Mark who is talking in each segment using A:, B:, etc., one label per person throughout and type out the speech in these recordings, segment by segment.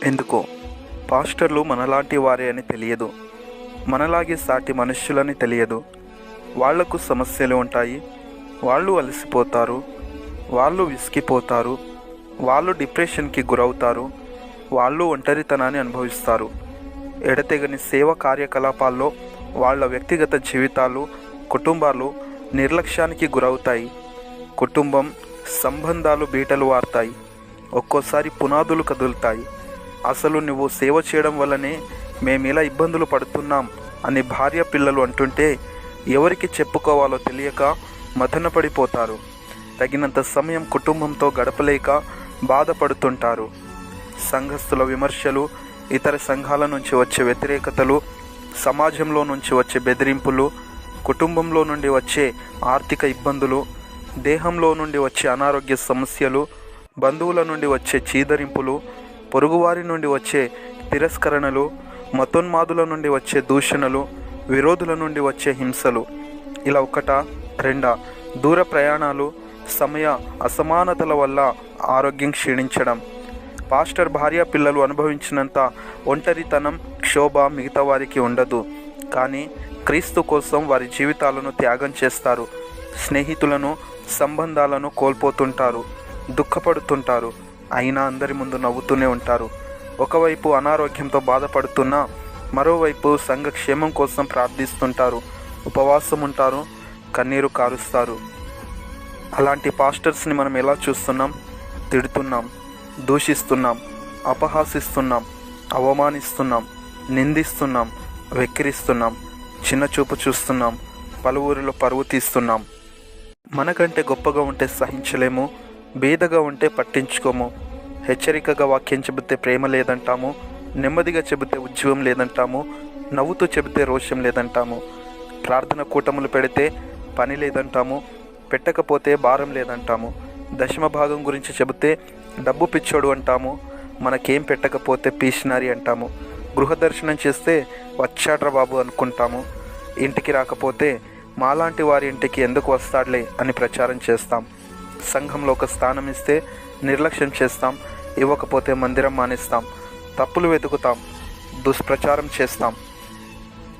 A: ఎందుకో పాస్టర్లు మనలాంటి వారే అని తెలియదు, మనలాగే సాటి మనుష్యులని తెలియదు. వాళ్లకు సమస్యలు ఉంటాయి, వాళ్ళు అలసిపోతారు, వాళ్ళు విసిగిపోతారు, వాళ్ళు డిప్రెషన్కి గురవుతారు, వాళ్ళు ఒంటరితనాన్ని అనుభవిస్తారు. ఎడతెగని సేవ కార్యకలాపాల్లో వాళ్ళ వ్యక్తిగత జీవితాలు, కుటుంబాలు నిర్లక్ష్యానికి గురవుతాయి. కుటుంబం సంబంధాలు బీటలు వారుతాయి, ఒక్కోసారి పునాదులు కదులుతాయి. అసలు నువ్వు సేవ చేయడం వల్లనే మేమిలా ఇబ్బందులు పడుతున్నాం అని భార్య పిల్లలు అంటుంటే ఎవరికి చెప్పుకోవాలో తెలియక మదనపడిపోతారు. తగినంత సమయం కుటుంబంతో గడపలేక బాధపడుతుంటారు. సంఘస్థుల విమర్శలు, ఇతర సంఘాల నుంచి వచ్చే వ్యతిరేకతలు, సమాజంలో నుంచి వచ్చే బెదిరింపులు, కుటుంబంలో నుండి వచ్చే ఆర్థిక ఇబ్బందులు, దేహంలో నుండి వచ్చే అనారోగ్య సమస్యలు, బంధువుల నుండి వచ్చే చీదరింపులు, పొరుగువారి నుండి వచ్చే తిరస్కరణలు, మతోన్మాదుల నుండి వచ్చే దూషణలు, విరోధుల నుండి వచ్చే హింసలు, ఇలా ఒకటా రెండా దూర ప్రయాణాలు, సమయ అసమానతల వల్ల ఆరోగ్యం క్షీణించడం. పాస్టర్ భార్య పిల్లలు అనుభవించినంత ఒంటరితనం, క్షోభ మిగతా వారికి ఉండదు. కానీ క్రీస్తు కోసం వారి జీవితాలను త్యాగం చేస్తారు. స్నేహితులను, సంబంధాలను కోల్పోతుంటారు, దుఃఖపడుతుంటారు. అయినా అందరి ముందు నవ్వుతూనే ఉంటారు. ఒకవైపు అనారోగ్యంతో బాధపడుతున్నా మరోవైపు సంఘ క్షేమం కోసం ప్రార్థిస్తుంటారు, ఉపవాసం ఉంటారు, కన్నీరు కారుస్తారు. అలాంటి పాస్టర్స్ని మనం ఎలా చూస్తున్నాం? తిడుతున్నాం, దూషిస్తున్నాం, అపహాసిస్తున్నాం, అవమానిస్తున్నాం, నిందిస్తున్నాం, వెక్కిరిస్తున్నాం, చిన్నచూపు చూస్తున్నాం, పలువురిలో పరువు తీస్తున్నాం. మనకంటే గొప్పగా ఉంటే సహించలేము, బీదగా ఉంటే పట్టించుకోము. హెచ్చరికగా వాక్యం చెబితే ప్రేమ లేదంటాము, నెమ్మదిగా చెబితే ఉద్యోగం లేదంటాము, నవ్వుతూ చెబితే రోషం లేదంటాము. ప్రార్థన కూటములు పెడితే పని లేదంటాము, పెట్టకపోతే భారం లేదంటాము. దశమ భాగం గురించి చెబితే డబ్బు పిచ్చోడు అంటాము, మనకేం పెట్టకపోతే పీషనరీ అంటాము. గృహ దర్శనం చేస్తే వచ్చాడ్రా బాబు అనుకుంటాము. ఇంటికి రాకపోతే మాలాంటి వారి ఇంటికి ఎందుకు వస్తాడులే అని ప్రచారం చేస్తాం. సంఘంలో ఒక స్థానం ఇస్తే నిర్లక్ష్యం చేస్తాం, ఇవ్వకపోతే మందిరం మానేస్తాం, తప్పులు వెతుకుతాం, దుష్ప్రచారం చేస్తాం.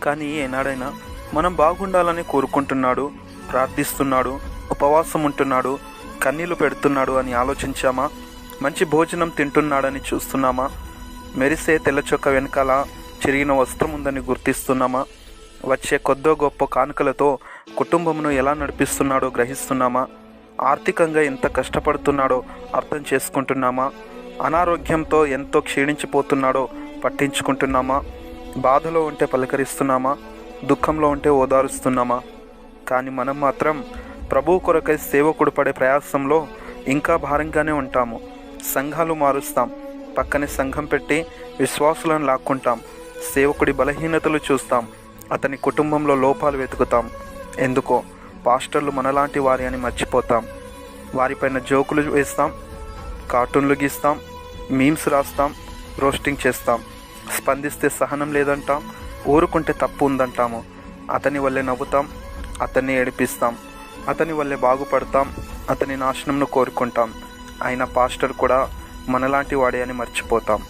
A: కానీ ఏనాడైనా మనం బాగుండాలని కోరుకుంటున్నాడు, ప్రార్థిస్తున్నాడు, ఉపవాసం ఉంటున్నాడు, కన్నీళ్లు పెడుతున్నాడు అని ఆలోచించామా? మంచి భోజనం తింటున్నాడని చూస్తున్నామా? మెరిసే తెల్లచొక్క వెనకాల చిరిగిన వస్త్రం ఉందని గుర్తిస్తున్నామా? వచ్చే కొద్దో గొప్ప కానుకలతో కుటుంబమును ఎలా నడిపిస్తున్నాడో గ్రహిస్తున్నామా? ఆర్థికంగా ఎంత కష్టపడుతున్నాడో అర్థం చేసుకుంటున్నామా? అనారోగ్యంతో ఎంతో క్షీణించిపోతున్నాడో పట్టించుకుంటున్నామా? బాధలో ఉంటే పలకరిస్తున్నామా? దుఃఖంలో ఉంటే ఓదారుస్తున్నామా? కానీ మనం మాత్రం ప్రభువు కొరకై సేవకుడు పడే ప్రయాసంలో ఇంకా భారంగానే ఉంటాము. సంఘాలు మారుస్తాం, పక్కనే సంఘం పెట్టి విశ్వాసులను లాక్కుంటాం. సేవకుడి బలహీనతలు చూస్తాం, అతని కుటుంబంలో లోపాలు వెతుకుతాం. ఎందుకో పాస్టర్లు మనలాంటి వారి అని మర్చిపోతాం. వారిపైన జోకులు వేస్తాం, కార్టూన్లు గీస్తాం, మీమ్స్ రాస్తాం, రోస్టింగ్ చేస్తాం. స్పందిస్తే సహనం లేదంటాం, ఊరుకుంటే తప్పు ఉందంటాము. అతని వల్లే నవ్వుతాం, అతన్ని ఏడిపిస్తాం, అతని వల్లే బాగుపడతాం, అతని నాశనంను కోరుకుంటాం. అయినా పాస్టర్ కూడా మనలాంటి వాడే అని మర్చిపోతాం.